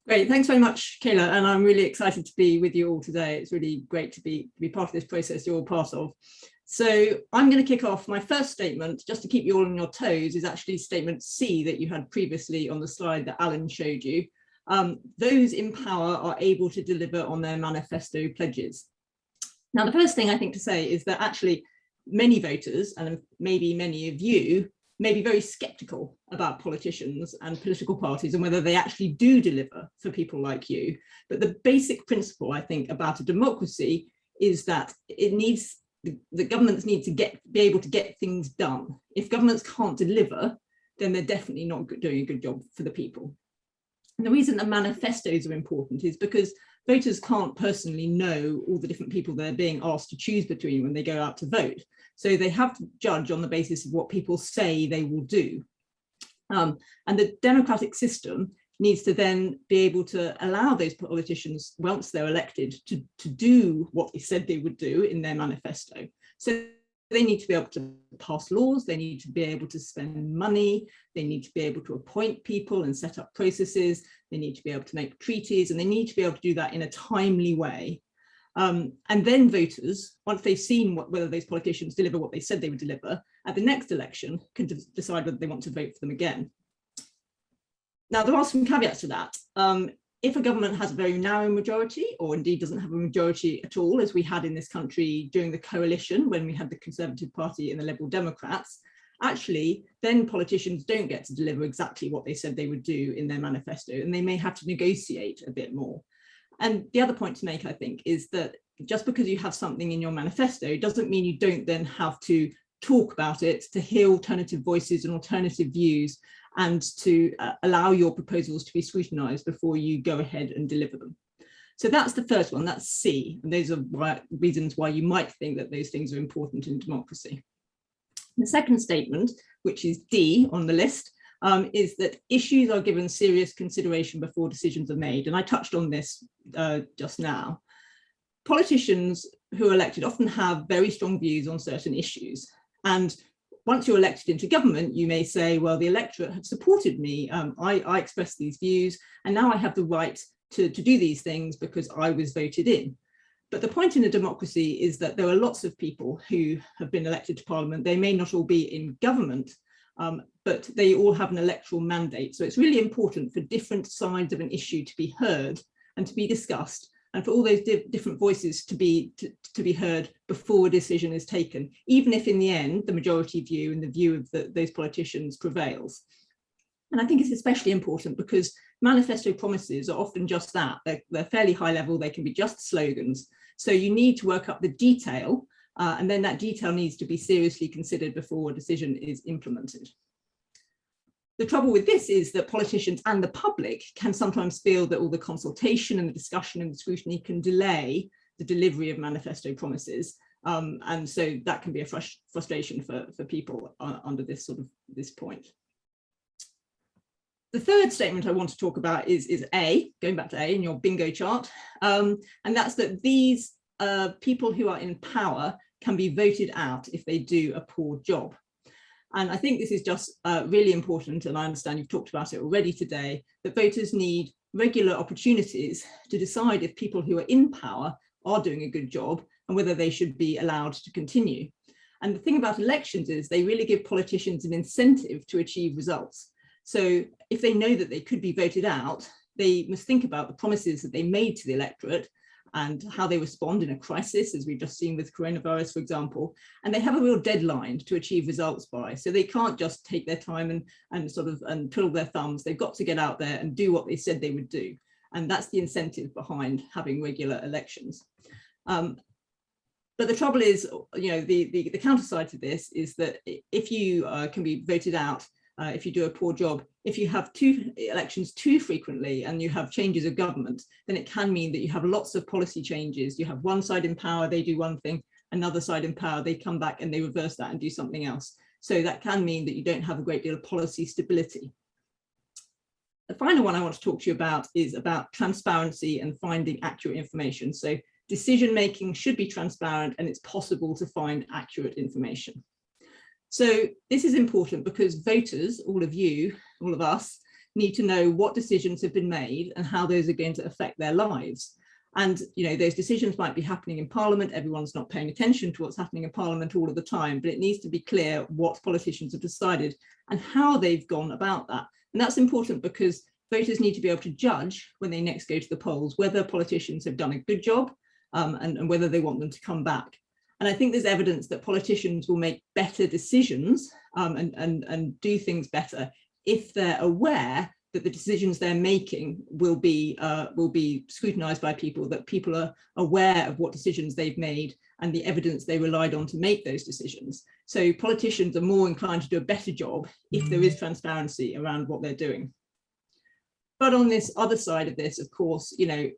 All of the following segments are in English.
Great, thanks very much, Kayla, and I'm really excited to be with you all today. It's really great to be part of this process you're all part of. So I'm going to kick off. My first statement, just to keep you all on your toes, is actually statement C that you had previously on the slide that Alan showed you. Those in power are able to deliver on their manifesto pledges. Now, the first thing I think to say is that actually many voters, and maybe many of you, may be very skeptical about politicians and political parties and whether they actually do deliver for people like you. But the basic principle, I think, about a democracy is that the governments need to be able to get things done. If governments can't deliver, then they're definitely not doing a good job for the people. And the reason that manifestos are important is because voters can't personally know all the different people they're being asked to choose between when they go out to vote. So they have to judge on the basis of what people say they will do. And the democratic system needs to then be able to allow those politicians, once they're elected, to do what they said they would do in their manifesto. So they need to be able to pass laws, they need to be able to spend money, they need to be able to appoint people and set up processes, they need to be able to make treaties, and they need to be able to do that in a timely way. And then voters, once they've seen whether those politicians deliver what they said they would deliver, at the next election can decide whether they want to vote for them again. Now, there are some caveats to that. If a government has a very narrow majority, or indeed doesn't have a majority at all, as we had in this country during the coalition when we had the Conservative Party and the Liberal Democrats, actually, then politicians don't get to deliver exactly what they said they would do in their manifesto, and they may have to negotiate a bit more. And the other point to make, I think, is that just because you have something in your manifesto doesn't mean you don't then have to talk about it, to hear alternative voices and alternative views, and to allow your proposals to be scrutinised before you go ahead and deliver them. So that's the first one, that's C. And those are reasons why you might think that those things are important in democracy. The second statement, which is D on the list, is that issues are given serious consideration before decisions are made. And I touched on this just now. Politicians who are elected often have very strong views on certain issues. And once you're elected into government, you may say, well, the electorate have supported me. I expressed these views, and now I have the right to do these things because I was voted in. But the point in a democracy is that there are lots of people who have been elected to parliament. They may not all be in government, but they all have an electoral mandate. So it's really important for different sides of an issue to be heard and to be discussed, and for all those different voices to be heard before a decision is taken, even if in the end the majority view and the view of those politicians prevails. And I think it's especially important because manifesto promises are often just that. They're fairly high level, they can be just slogans. So you need to work up the detail, and then that detail needs to be seriously considered before a decision is implemented. The trouble with this is that politicians and the public can sometimes feel that all the consultation and the discussion and the scrutiny can delay the delivery of manifesto promises. And so that can be a frustration for people under this point. The third statement I want to talk about is A, going back to A in your bingo chart. And that's that these people who are in power can be voted out if they do a poor job. And I think this is just really important, and I understand you've talked about it already today, that voters need regular opportunities to decide if people who are in power are doing a good job and whether they should be allowed to continue. And the thing about elections is they really give politicians an incentive to achieve results. So if they know that they could be voted out, they must think about the promises that they made to the electorate and how they respond in a crisis, as we've just seen with coronavirus, for example, and they have a real deadline to achieve results by. So they can't just take their time and twiddle their thumbs. They've got to get out there and do what they said they would do. And that's the incentive behind having regular elections. But the trouble is, the counter side to this is that if you can be voted out, if you do a poor job, if you have two elections too frequently and you have changes of government, then it can mean that you have lots of policy changes. You have one side in power, they do one thing, another side in power, they come back and they reverse that and do something else. So that can mean that you don't have a great deal of policy stability. The final one I want to talk to you about is about transparency and finding accurate information. So decision-making should be transparent and it's possible to find accurate information. So this is important because voters, all of you, all of us, need to know what decisions have been made and how those are going to affect their lives. And, you know, those decisions might be happening in Parliament. Everyone's not paying attention to what's happening in Parliament all of the time, but it needs to be clear what politicians have decided and how they've gone about that. And that's important because voters need to be able to judge when they next go to the polls whether politicians have done a good job and whether they want them to come back. And I think there's evidence that politicians will make better decisions and do things better if they're aware that the decisions they're making will be scrutinized by people, that people are aware of what decisions they've made and the evidence they relied on to make those decisions. So politicians are more inclined to do a better job if there is transparency around what they're doing. But on this other side of this, of course, you know,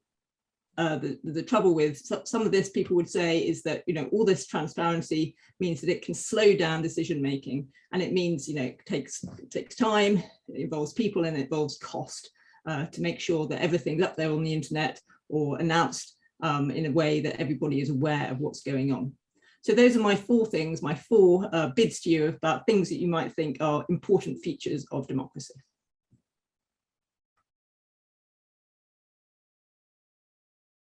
the trouble with some of this, people would say, is that, you know, all this transparency means that it can slow down decision making, and it means, you know, it takes time, it involves people, and it involves cost to make sure that everything's up there on the internet or announced in a way that everybody is aware of what's going on. So those are my four things, my four bids to you about things that you might think are important features of democracy.